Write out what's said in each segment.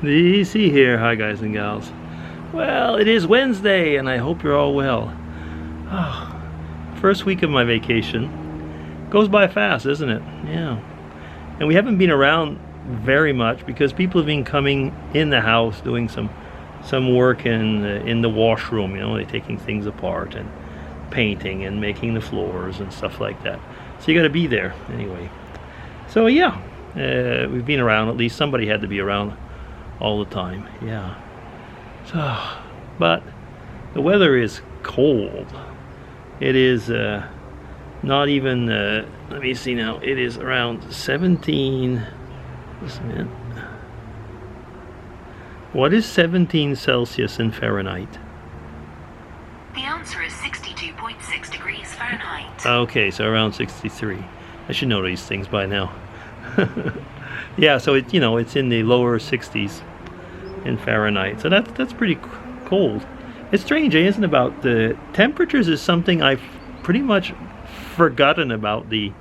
The EC here. Hi guys and gals. Well, it is Wednesday and I hope you're all well. Oh, first week of my vacation. Goes by fast, isn't it? Yeah. And we haven't been around very much because people have been coming in the house doing some work in the washroom, you know, they're taking things apart and painting and making the floors and stuff like that. So you got to be there anyway. So yeah, we've been around. At least somebody had to be around all the time. Yeah. So, but the weather is cold. It is not even. Let me see now. It is around 17. Just a minute. What is 17 Celsius in Fahrenheit? The answer is 62.6 degrees Fahrenheit. Okay, so around 63. I should know these things by now. Yeah, so it, you know, it's in the lower 60s in Fahrenheit. So that's pretty cold. It's strange, isn't it? About the temperatures is something I've pretty much forgotten about the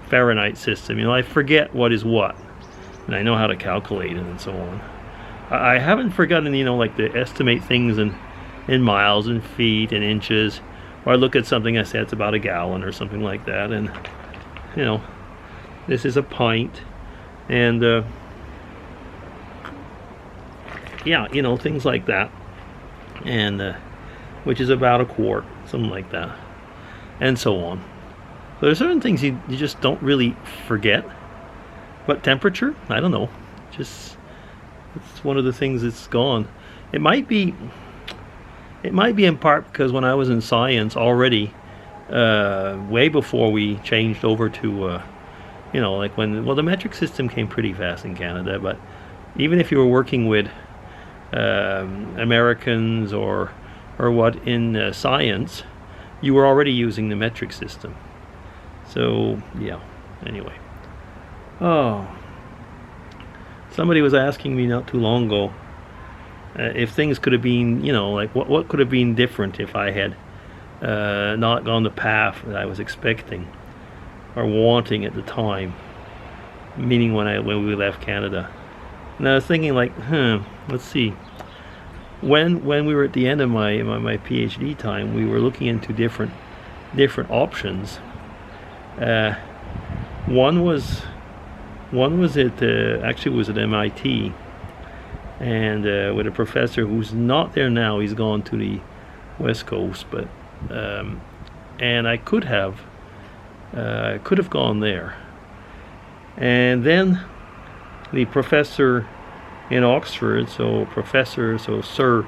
Fahrenheit system. You know, I forget what is what, and I know how to calculate it and so on. I haven't forgotten, you know, like to estimate things in miles and feet and inches, or I look at something, I say it's about a gallon or something like that, and you know, this is a pint, and yeah, you know, things like that, and which is about a quart, something like that, and so on. So there's certain things you just don't really forget, but temperature, I don't know, just it's one of the things that's gone. It might be in part because when I was in science already, way before we changed over to, you know, like when, well, the metric system came pretty fast in Canada, but even if you were working with Americans or what in science, you were already using the metric system. So yeah, anyway. Oh, somebody was asking me not too long ago if things could have been, you know, like what could have been different if I had not gone the path that I was expecting or wanting at the time, meaning when we left Canada. And I was thinking, like, let's see. When we were at the end of my PhD time, we were looking into different options. One was actually was at MIT, and with a professor who's not there now. He's gone to the West Coast, but and I could have gone there. And then the professor in Oxford, Professor Sir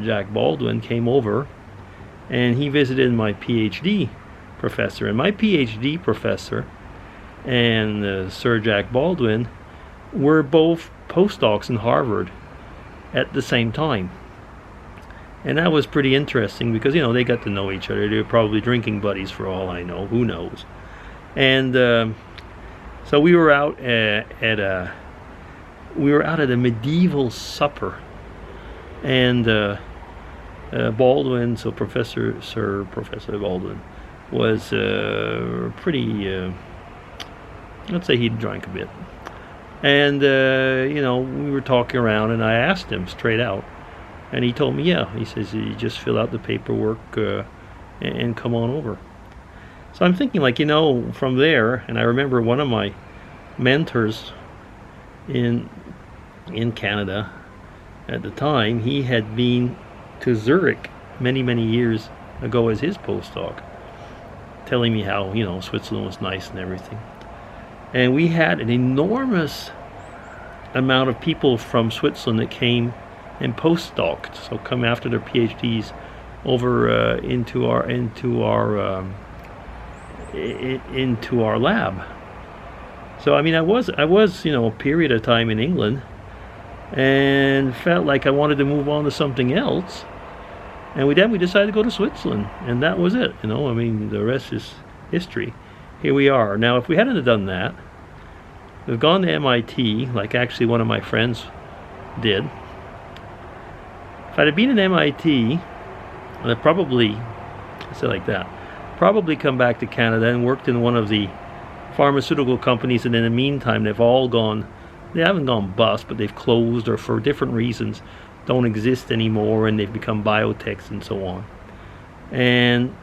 Jack Baldwin came over, and he visited my PhD professor. And my PhD professor and Sir Jack Baldwin were both postdocs in Harvard at the same time. And that was pretty interesting because, you know, they got to know each other. They were probably drinking buddies for all I know. Who knows? And so we were out at a medieval supper, and Baldwin, so Professor Baldwin, was pretty. Let's say he drank a bit, and you know, we were talking around, and I asked him straight out, and he told me, yeah, he says you just fill out the paperwork and come on over. So I'm thinking, like, you know, from there, and I remember one of my mentors in Canada at the time, he had been to Zurich many years ago as his postdoc, telling me how, you know, Switzerland was nice and everything. And we had an enormous amount of people from Switzerland that came and postdoced, so come after their PhDs over into our lab. So I mean, I was you know, a period of time in England, and felt like I wanted to move on to something else, and we decided to go to Switzerland, and that was it. You know, I mean, the rest is history. Here we are now. If we hadn't have done that, we've gone to MIT, like actually one of my friends did. If I'd have been at MIT, I'd probably, say like that, probably come back to Canada and worked in one of the pharmaceutical companies, and in the meantime they've all gone they haven't gone bust, but they've closed or for different reasons don't exist anymore, and they've become biotechs and so on. And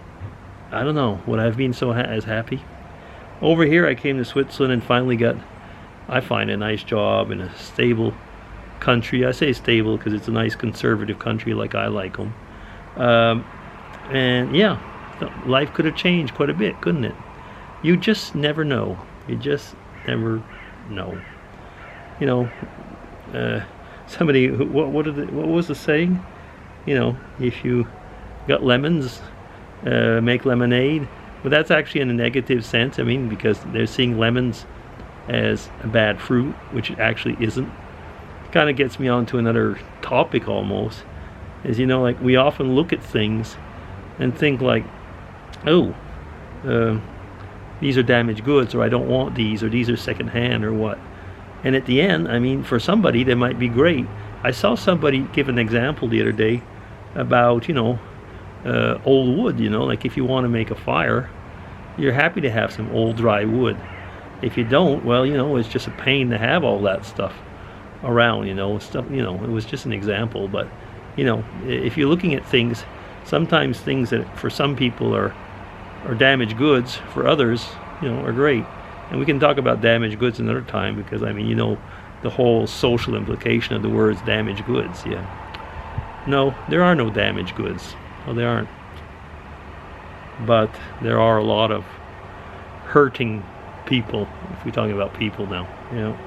I don't know, would I have been so as happy? Over here I came to Switzerland and finally got, I find, a nice job in a stable country. I say stable because it's a nice conservative country like I like them. And yeah, life could have changed quite a bit, couldn't it? You just never know. You just never know. You know, somebody, what was the saying? You know, if you got lemons, make lemonade. But that's actually in a negative sense. I mean, because they're seeing lemons as a bad fruit, which it actually isn't. Kind of gets me onto another topic almost. Is, you know, like we often look at things and think like, oh, these are damaged goods, or I don't want these, or these are secondhand, or what. And at the end, I mean, for somebody they might be great. I saw somebody give an example the other day about, you know, old wood. You know, like if you want to make a fire, you're happy to have some old dry wood. If you don't, well, you know, it's just a pain to have all that stuff around, you know, stuff, you know. It was just an example, but you know, if you're looking at things, sometimes things that for some people are damaged goods, for others, you know, are great. And we can talk about damaged goods another time, because I mean, you know, the whole social implication of the words damaged goods. Yeah, no, there are no damaged goods. No, there aren't. But there are a lot of hurting people, if we're talking about people now, you know.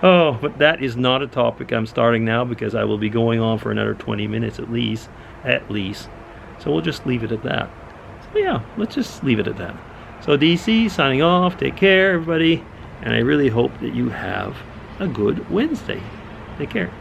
Oh, but that is not a topic I'm starting now, because I will be going on for another 20 minutes at least. So we'll just leave it at that. So yeah, let's just leave it at that. So DC signing off. Take care, everybody. And I really hope that you have a good Wednesday. Take care.